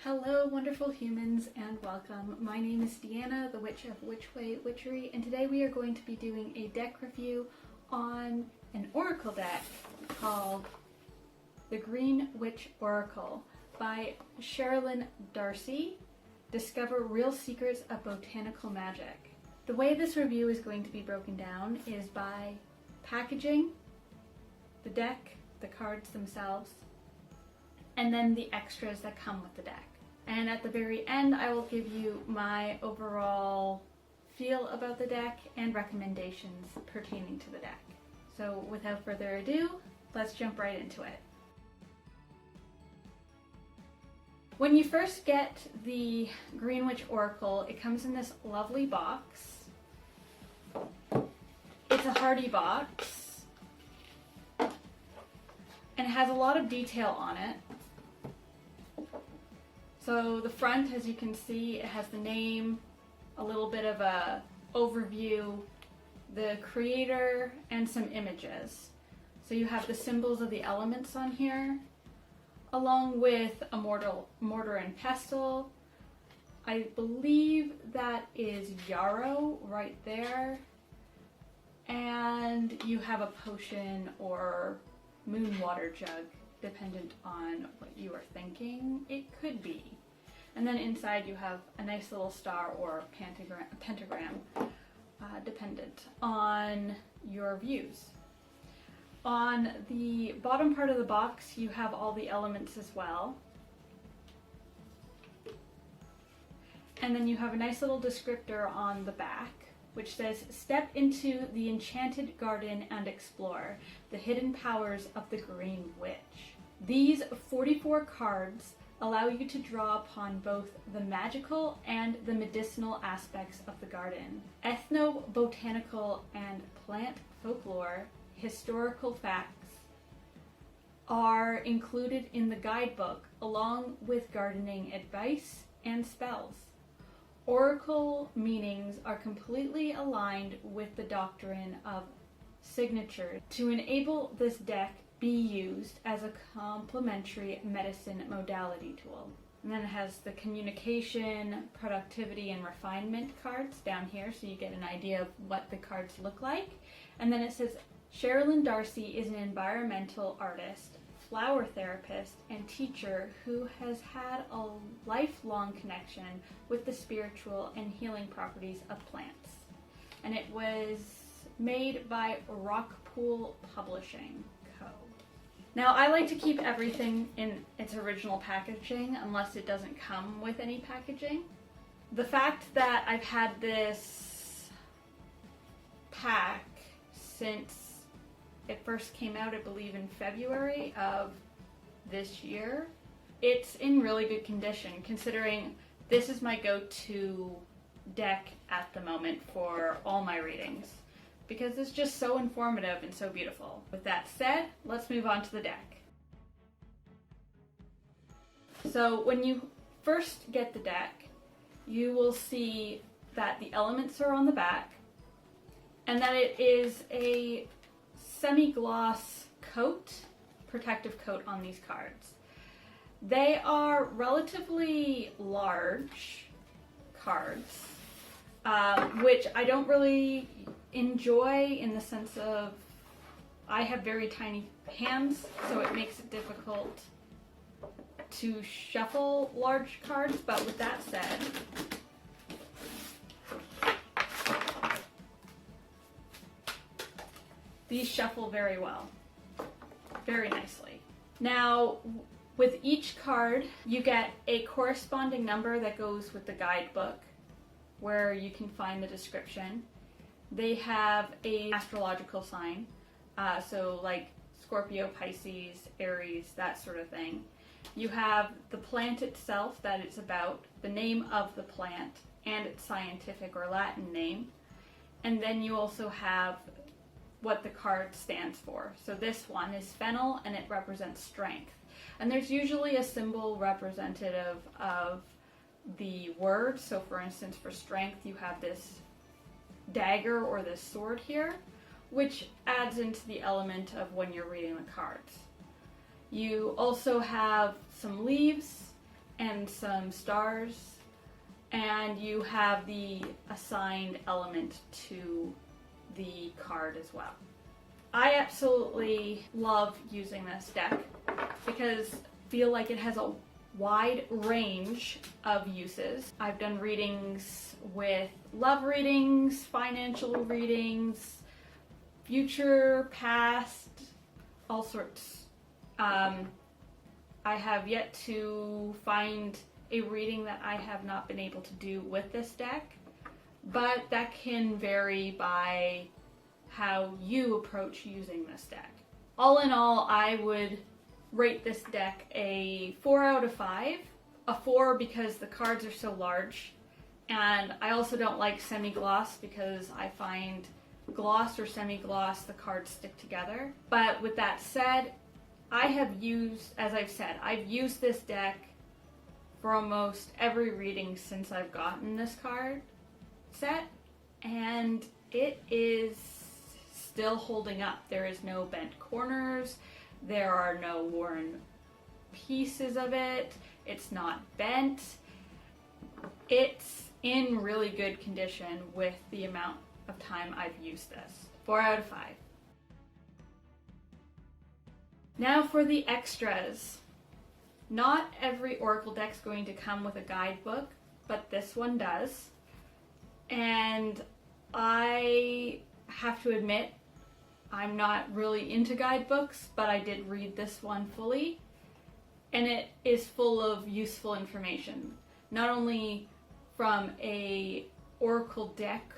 Hello, wonderful humans, and welcome. My name is Deanna, the Witch of Witchway Witchery, and today we are going to be doing a deck review on an oracle deck called The Green Witch Oracle by Sherilyn Darcy. Discover real secrets of botanical magic. The way this review is going to be broken down is by packaging, the deck, the cards themselves, and then the extras that come with the deck. And at the very end, I will give you my overall feel about the deck and recommendations pertaining to the deck. So without further ado, let's jump right into it. When you first get the Green Witch Oracle, it comes in this lovely box. It's a hardy box, and it has a lot of detail on it. So the front, as you can see, it has the name, a little bit of a overview, the creator, and some images. So you have the symbols of the elements on here, along with a mortar and pestle. I believe that is yarrow right there. And you have a potion or moon water jug, dependent on what you are thinking it could be. And then inside you have a nice little star or pentagram, dependent on your views. On the bottom part of the box, you have all the elements as well. And then you have a nice little descriptor on the back, which says, "Step into the enchanted garden and explore the hidden powers of the Green Witch." These 44 cards allow you to draw upon both the magical and the medicinal aspects of the garden. Ethno-botanical and plant folklore, historical facts are included in the guidebook along with gardening advice and spells. Oracle meanings are completely aligned with the doctrine of signature to enable this deck be used as a complementary medicine modality tool. And then it has the communication, productivity, and refinement cards down here, so you get an idea of what the cards look like. And then it says, Sherilyn Darcy is an environmental artist, flower therapist, and teacher who has had a lifelong connection with the spiritual and healing properties of plants. And it was made by Rockpool Publishing Co. Now, I like to keep everything in its original packaging unless it doesn't come with any packaging. The fact that I've had this pack since it first came out, I believe in February of this year, it's in really good condition, considering this is my go-to deck at the moment for all my readings, because it's just so informative and so beautiful. With that said, let's move on to the deck. So when you first get the deck, you will see that the elements are on the back, and that it is a semi-gloss coat, protective coat on these cards. They are relatively large cards, which I don't really enjoy in the sense of I have very tiny hands, so it makes it difficult to shuffle large cards. But with that said, these shuffle very well, very nicely. Now, with each card, you get a corresponding number that goes with the guidebook, where you can find the description. They have an astrological sign, so like Scorpio, Pisces, Aries, that sort of thing. You have the plant itself that it's about, the name of the plant, and its scientific or Latin name. And then you also have what the card stands for. So this one is fennel, and it represents strength. And there's usually a symbol representative of the word. So for instance, for strength, you have this dagger or this sword here, which adds into the element of when you're reading the cards. You also have some leaves and some stars, and you have the assigned element to the card as well. I absolutely love using this deck because I feel like it has a wide range of uses. I've done readings with love readings, financial readings, future, past, all sorts. I have yet to find a reading that I have not been able to do with this deck, but that can vary by how you approach using this deck. All in all, I would rate this deck a 4 out of 5. A 4 because the cards are so large, and I also don't like semi-gloss because I find gloss or semi-gloss, the cards stick together. But with that said, I have used, as I've said, I've used this deck for almost every reading since I've gotten this card set, and it is still holding up. There is no bent corners, there are no worn pieces of it, it's not bent. It's in really good condition with the amount of time I've used this. 4 out of 5. Now for the extras. Not every Oracle deck's going to come with a guidebook, but this one does. And I have to admit, I'm not really into guidebooks, but I did read this one fully, and it is full of useful information, not only from a Oracle deck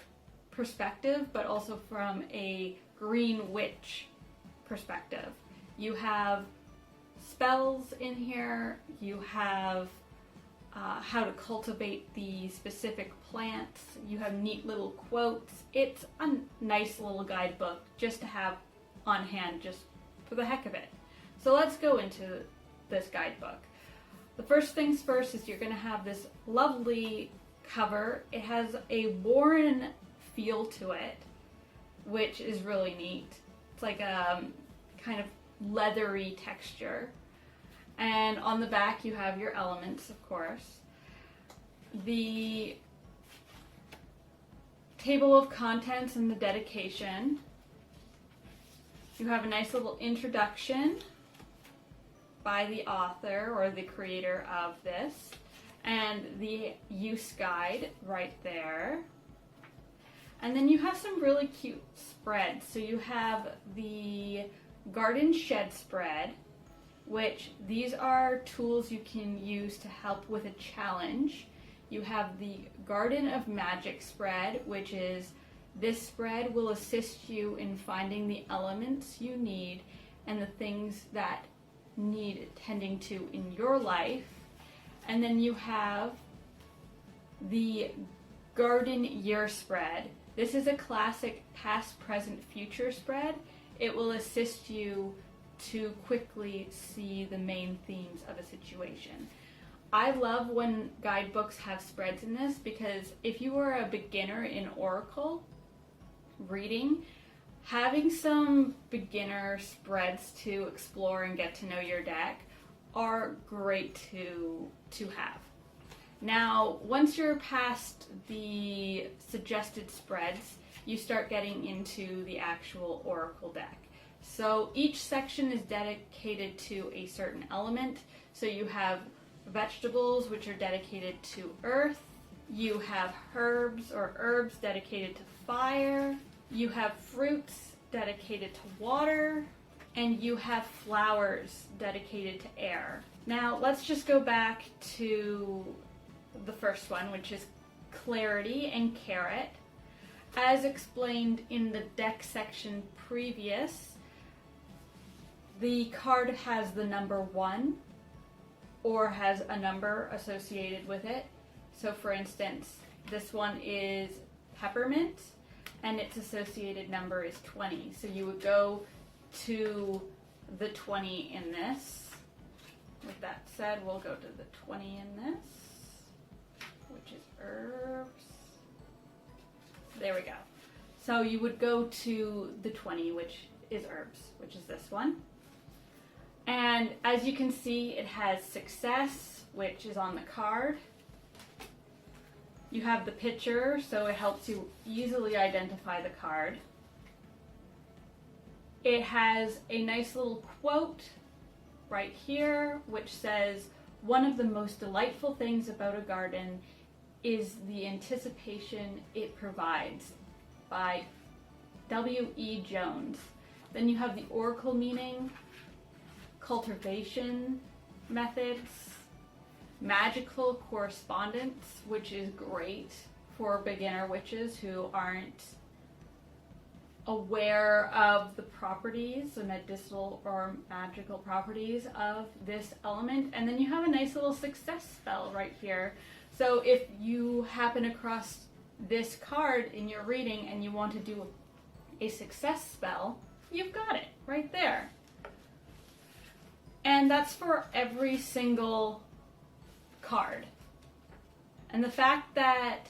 perspective, but also from a Green Witch perspective. You have spells in here, you have how to cultivate the specific plants, you have neat little quotes. It's a nice little guidebook just to have on hand, just for the heck of it. So let's go into this guidebook. The first things first is you're going to have this lovely cover. It has a worn feel to it, which is really neat. It's like a kind of leathery texture. And on the back you have your elements, of course. The table of contents and the dedication. You have a nice little introduction by the author or the creator of this, and the use guide right there. And then you have some really cute spreads. So you have the Garden Shed spread, which these are tools you can use to help with a challenge. You have the Garden of Magic spread, which is this spread will assist you in finding the elements you need and the things that need tending to in your life. And then you have the Garden Year spread. This is a classic past, present, future spread. It will assist you to quickly see the main themes of a situation. I love when guidebooks have spreads in this because if you are a beginner in Oracle reading, having some beginner spreads to explore and get to know your deck are great to have. Now, once you're past the suggested spreads, you start getting into the actual Oracle deck. So each section is dedicated to a certain element. So you have vegetables, which are dedicated to earth. You have herbs or herbs dedicated to fire. You have fruits dedicated to water. And you have flowers dedicated to air. Now let's just go back to the first one, which is clarity and carrot. As explained in the deck section previous, the card has the number 1 or has a number associated with it. So for instance, this one is peppermint and its associated number is 20. So you would go to the 20 in this. With that said, we'll go to the 20 in this, which is herbs. There we go. So you would go to the 20, which is herbs, which is this one. And as you can see, it has success, which is on the card. You have the picture, so it helps you easily identify the card. It has a nice little quote right here, which says, "One of the most delightful things about a garden is the anticipation it provides," by W.E. Jones. Then you have the oracle meaning, cultivation methods, magical correspondence, which is great for beginner witches who aren't aware of the properties, the medicinal or magical properties of this element. And then you have a nice little success spell right here. So if you happen across this card in your reading and you want to do a success spell, you've got it right there. And that's for every single card. And the fact that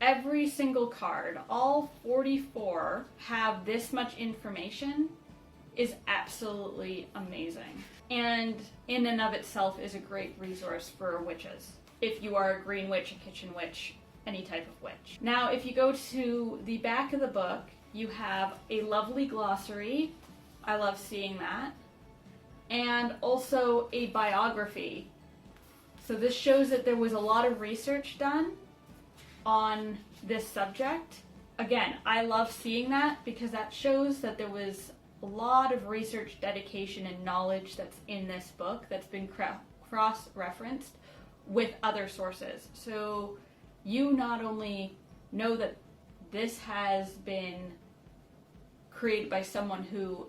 every single card, all 44, have this much information is absolutely amazing. And in and of itself is a great resource for witches. If you are a green witch, a kitchen witch, any type of witch. Now, if you go to the back of the book, you have a lovely glossary. I love seeing that. And also a biography. So this shows that there was a lot of research done on this subject. Again, I love seeing that because that shows that there was a lot of research, dedication, and knowledge that's in this book that's been cross-referenced with other sources. So you not only know that this has been created by someone who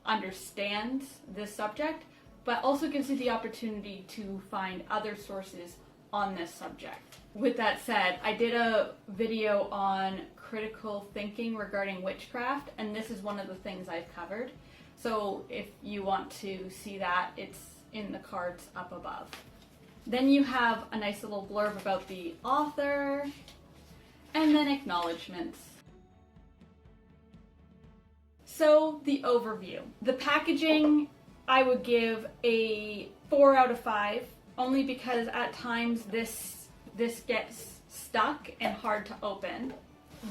understands this subject, but also gives you the opportunity to find other sources on this subject. With that said, I did a video on critical thinking regarding witchcraft, and this is one of the things I've covered. So if you want to see that, it's in the cards up above. Then you have a nice little blurb about the author, and then acknowledgements. So the overview. The packaging, I would give a 4 out of 5, only because at times this gets stuck and hard to open.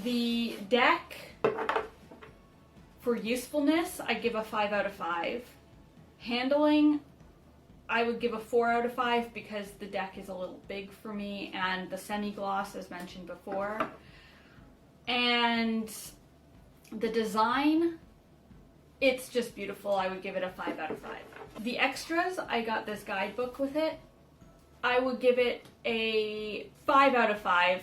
The deck, for usefulness, I give a 5 out of 5. Handling, I would give a 4 out of 5 because the deck is a little big for me, and the semi-gloss, as mentioned before. And the design, it's just beautiful. I would give it a 5 out of 5. The extras, I got this guidebook with it. I would give it a 5 out of 5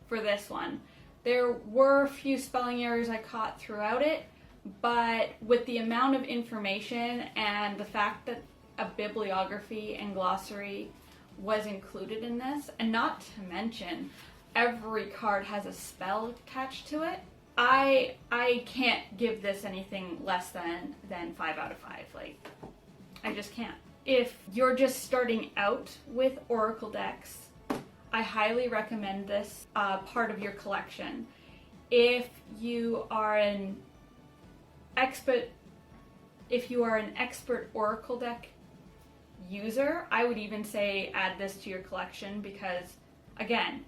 for this one. There were a few spelling errors I caught throughout it, but with the amount of information and the fact that a bibliography and glossary was included in this, and not to mention every card has a spell attached to it, I can't give this anything less than 5 out of 5. Like, I just can't. If you're just starting out with Oracle decks, I highly recommend this part of your collection. If you are an expert Oracle deck user, I would even say add this to your collection because, again,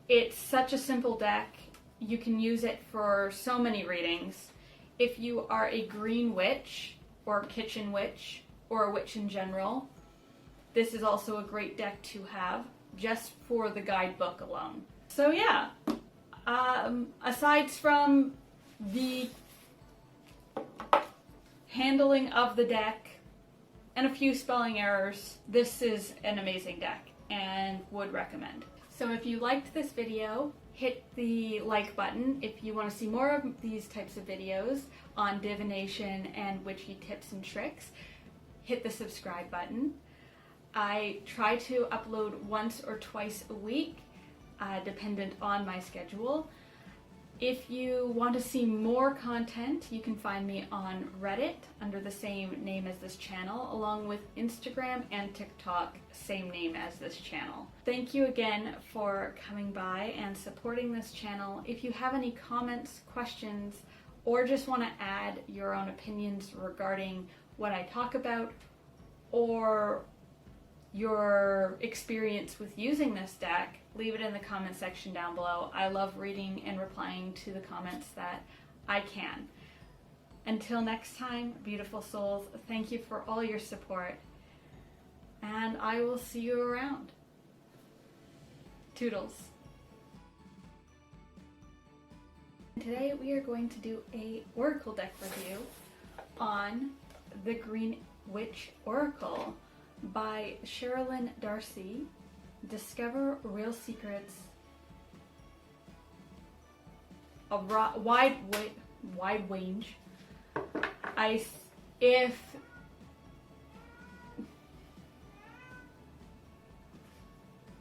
it's such a simple deck. You can use it for so many readings. If you are a green witch or kitchen witch or a witch in general, this is also a great deck to have just for the guidebook alone. So yeah, aside from the handling of the deck and a few spelling errors, this is an amazing deck and would recommend. So if you liked this video, hit the like button. If you want to see more of these types of videos on divination and witchy tips and tricks, hit the subscribe button. I try to upload once or twice a week, dependent on my schedule. If you want to see more content, you can find me on Reddit under the same name as this channel, along with Instagram and TikTok, same name as this channel. Thank you again for coming by and supporting this channel. If you have any comments, questions, or just want to add your own opinions regarding what I talk about, or your experience with using this deck, leave it in the comment section down below. I love reading and replying to the comments that I can. Until next time, beautiful souls, thank you for all your support, and I will see you around. Toodles. Today we are going to do a Oracle deck review on the Green Witch Oracle by Sherilyn Darcy. Discover real secrets. A wide range. If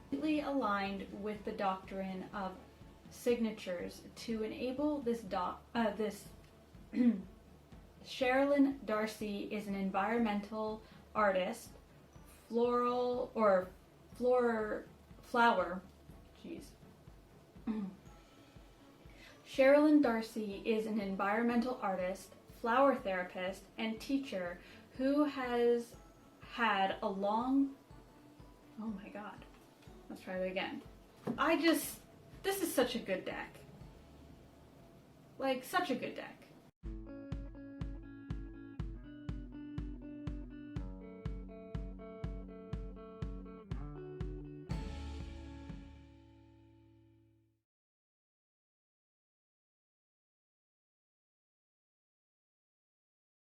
completely aligned with the doctrine of signatures to enable this Sherilyn Darcy is an environmental artist, flower. Jeez. Sherilyn Darcy is an environmental artist, flower therapist, and teacher who has had a long... Oh my god. Let's try that again. This is such a good deck. Like, such a good deck.